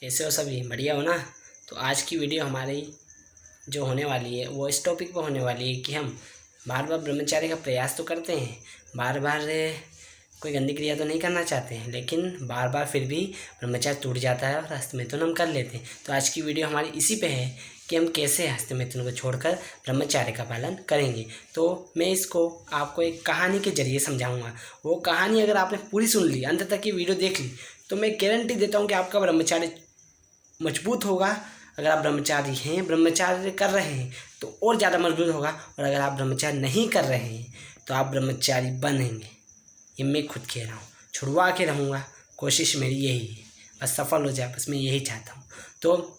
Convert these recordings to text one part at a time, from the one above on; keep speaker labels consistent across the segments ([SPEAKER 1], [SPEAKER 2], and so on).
[SPEAKER 1] कैसे हो सभी? बढ़िया हो ना? तो आज की वीडियो हमारी जो होने वाली है वो इस टॉपिक पर होने वाली है कि हम बार बार ब्रह्मचार्य का प्रयास तो करते हैं, बार बार कोई गंदी क्रिया तो नहीं करना चाहते हैं, लेकिन बार बार फिर भी ब्रह्मचार्य टूट जाता है और हस्तमैथुन हम कर लेते हैं। तो आज की वीडियो हमारी इसी पे है कि हम कैसे हस्तमैथुन को छोड़कर ब्रह्मचार्य का पालन करेंगे। तो मैं इसको आपको एक कहानी के जरिए समझाऊंगा। वो कहानी अगर आपने पूरी सुन ली, अंत तक की वीडियो देख ली, तो मैं गारंटी देता हूँ कि आपका ब्रह्मचार्य मजबूत होगा। अगर आप ब्रह्मचारी हैं, ब्रह्मचार्य कर रहे हैं, तो और ज़्यादा मजबूत होगा। और अगर आप ब्रह्मचार्य नहीं कर रहे हैं तो आप ब्रह्मचारी बनेंगे। ये मैं खुद कह रहा हूँ, छुड़वा के रहूँगा। कोशिश मेरी यही है, बस सफल हो जाए, बस मैं यही चाहता हूँ। तो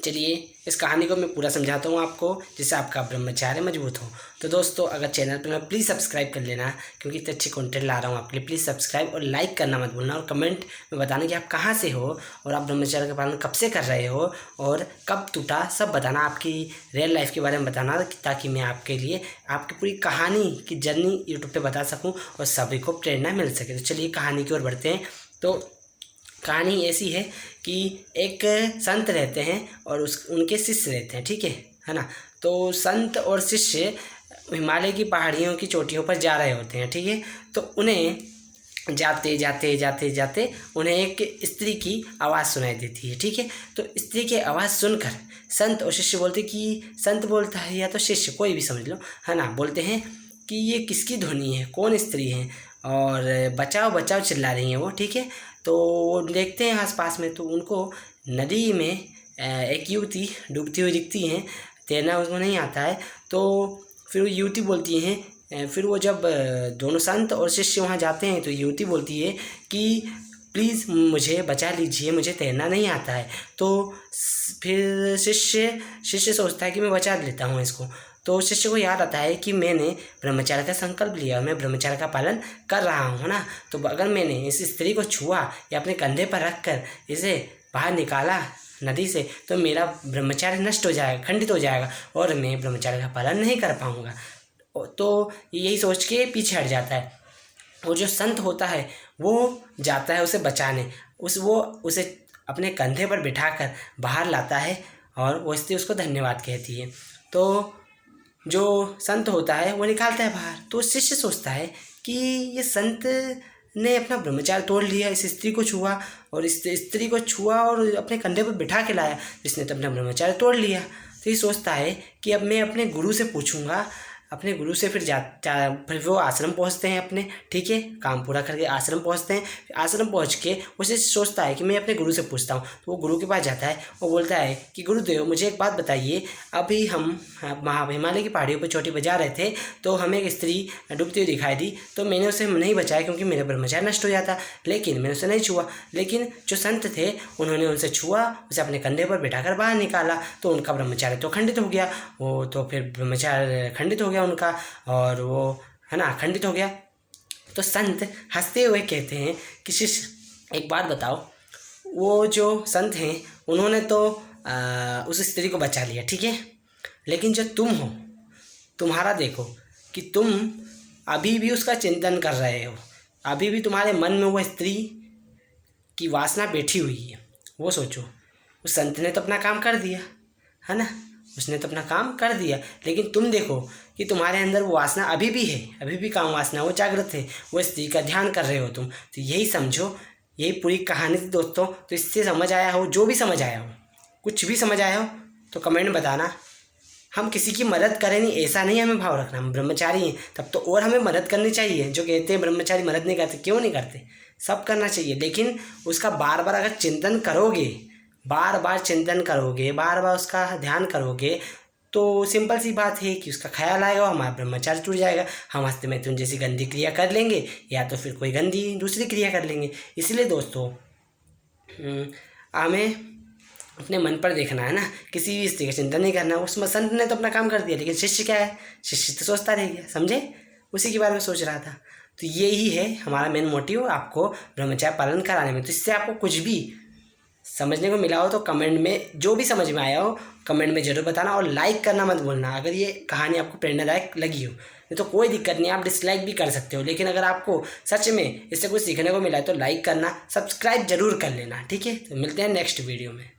[SPEAKER 1] चलिए इस कहानी को मैं पूरा समझाता हूँ आपको, जिससे आपका ब्रह्मचार्य मजबूत हो। तो दोस्तों, अगर चैनल पर मैं प्लीज़ सब्सक्राइब कर लेना, क्योंकि इतने अच्छे कंटेंट ला रहा हूँ आपके लिए। प्लीज़ सब्सक्राइब और लाइक करना मत भूलना, और कमेंट में बताना कि आप कहाँ से हो और आप ब्रह्मचार्य का पालन कब से कर रहे हो और कब टूटा, सब बताना। आपकी रियल लाइफ के बारे में बताना, ताकि मैं आपके लिए आपकी पूरी कहानी की जर्नी यूट्यूब पर बता सकूँ और सभी को प्रेरणा मिल सके। तो चलिए कहानी की ओर बढ़ते हैं। तो कहानी ऐसी है कि एक संत रहते हैं और उनके शिष्य रहते हैं, ठीक है ना। तो संत और शिष्य हिमालय की पहाड़ियों की चोटियों पर जा रहे होते हैं, ठीक है। तो उन्हें जाते जाते जाते जाते उन्हें एक स्त्री की आवाज़ सुनाई देती है, ठीक है। तो स्त्री की आवाज़ सुनकर संत और शिष्य बोलते कि, संत बोलता है या तो शिष्य, कोई भी समझ लो, है ना, बोलते हैं कि ये किसकी ध्वनि है, कौन स्त्री है, और बचाओ बचाओ चिल्ला रही हैं वो, ठीक है। तो वो देखते हैं आसपास में, तो उनको नदी में एक युवती डूबती हुई दिखती हैं। तैरना उसको नहीं आता है। तो फिर वो युवती बोलती हैं, फिर वो जब दोनों संत और शिष्य वहाँ जाते हैं तो युवती बोलती है कि प्लीज़ मुझे बचा लीजिए, मुझे तैरना नहीं आता है। तो फिर शिष्य सोचता है कि मैं बचा लेता हूँ इसको। तो शिष्य को याद आता है कि मैंने ब्रह्मचार्य का संकल्प लिया, मैं ब्रह्मचार्य का पालन कर रहा हूँ, है ना। तो अगर मैंने इस स्त्री को छुआ या अपने कंधे पर रख कर इसे बाहर निकाला नदी से, तो मेरा ब्रह्मचार्य नष्ट हो जाएगा, खंडित हो जाएगा, और मैं ब्रह्मचार्य का पालन नहीं कर पाऊँगा। तो यही सोच के पीछे हट जाता है। और जो संत होता है वो जाता है उसे बचाने, वो उसे अपने कंधे पर बिठाकर बाहर लाता है, और वो स्त्री उसको धन्यवाद कहती है। तो जो संत होता है वो निकालता है बाहर। तो शिष्य सोचता है कि ये संत ने अपना ब्रह्मचार्य तोड़ लिया, इस स्त्री को छुआ, और इस स्त्री को छुआ और अपने कंधे पर बिठा के लाया, जिसने तो अपना ब्रह्मचार्य तोड़ लिया। तो ये सोचता है कि अब मैं अपने गुरु से पूछूंगा, अपने गुरु से फिर फिर वो आश्रम पहुंचते हैं अपने, ठीक है, काम पूरा करके आश्रम पहुंचते हैं। आश्रम पहुंच के उसे सोचता है कि मैं अपने गुरु से पूछता हूं। तो वो गुरु के पास जाता है और बोलता है कि गुरुदेव, मुझे एक बात बताइए, अभी हम हिमालय की पहाड़ियों पर चोटी बजा रहे थे, तो हमें एक स्त्री डूबती हुई दिखाई दी। तो मैंने उसे नहीं बचाया क्योंकि मेरा ब्रह्मचार्य नष्ट हो जाता, लेकिन मैंने उसे नहीं छुआ। लेकिन जो संत थे उन्होंने उनसे छुआ, उसे अपने कंधे पर बिठाकर बाहर निकाला, तो उनका ब्रह्मचार्य तो खंडित हो गया। वो तो फिर ब्रह्मचार्य खंडित हो गया उनका, और वो, है ना, खंडित हो गया। तो संत हंसते हुए कहते हैं कि शिष्य एक बात बताओ, वो जो संत हैं उन्होंने तो उस स्त्री को बचा लिया, ठीक है, लेकिन जो तुम हो, तुम्हारा देखो कि तुम अभी भी उसका चिंतन कर रहे हो, अभी भी तुम्हारे मन में वो स्त्री की वासना बैठी हुई है। वो सोचो, उस संत ने तो अपना काम कर दिया, है ना, उसने तो अपना काम कर दिया, लेकिन तुम देखो कि तुम्हारे अंदर वो वासना अभी भी है, अभी भी काम वासना वो जागृत है, वो स्त्री का ध्यान कर रहे हो तुम। तो यही समझो, यही पूरी कहानी थी दोस्तों। तो इससे समझ आया हो, जो भी समझ आया हो, कुछ भी समझ आया हो तो कमेंट में बताना। हम किसी की मदद करें नहीं, ऐसा नहीं हमें भाव रखना, हम ब्रह्मचारी हैं तब तो और हमें मदद करनी चाहिए। जो कहते हैं ब्रह्मचारी मदद नहीं करते, क्यों नहीं करते, सब करना चाहिए, लेकिन उसका बार बार अगर चिंतन करोगे, बार बार चिंतन करोगे, बार बार उसका ध्यान करोगे, तो सिंपल सी बात है कि उसका ख्याल आएगा, हमारा ब्रह्मचार्य टूट जाएगा, हम हस्तमैथुन जैसी गंदी क्रिया कर लेंगे, या तो फिर कोई गंदी दूसरी क्रिया कर लेंगे। इसलिए दोस्तों हमें अपने मन पर देखना है ना, किसी भी स्त्री का चिंतन नहीं करना। उस संत ने तो अपना काम कर दिया, लेकिन शिष्य क्या है, शिष्य तो सोचता रह गया, समझे, उसी के बारे में सोच रहा था। तो यही है हमारा मेन मोटिव, आपको ब्रह्मचार्य पालन कराने में। तो इससे आपको कुछ भी समझने को मिला हो तो कमेंट में, जो भी समझ में आया हो कमेंट में ज़रूर बताना, और लाइक करना मत भूलना अगर ये कहानी आपको प्रेरणादायक लगी हो। नहीं तो कोई दिक्कत नहीं, आप डिसलाइक भी कर सकते हो, लेकिन अगर आपको सच में इससे कुछ सीखने को मिला है तो लाइक करना, सब्सक्राइब जरूर कर लेना। ठीक है, तो मिलते हैं नेक्स्ट वीडियो में।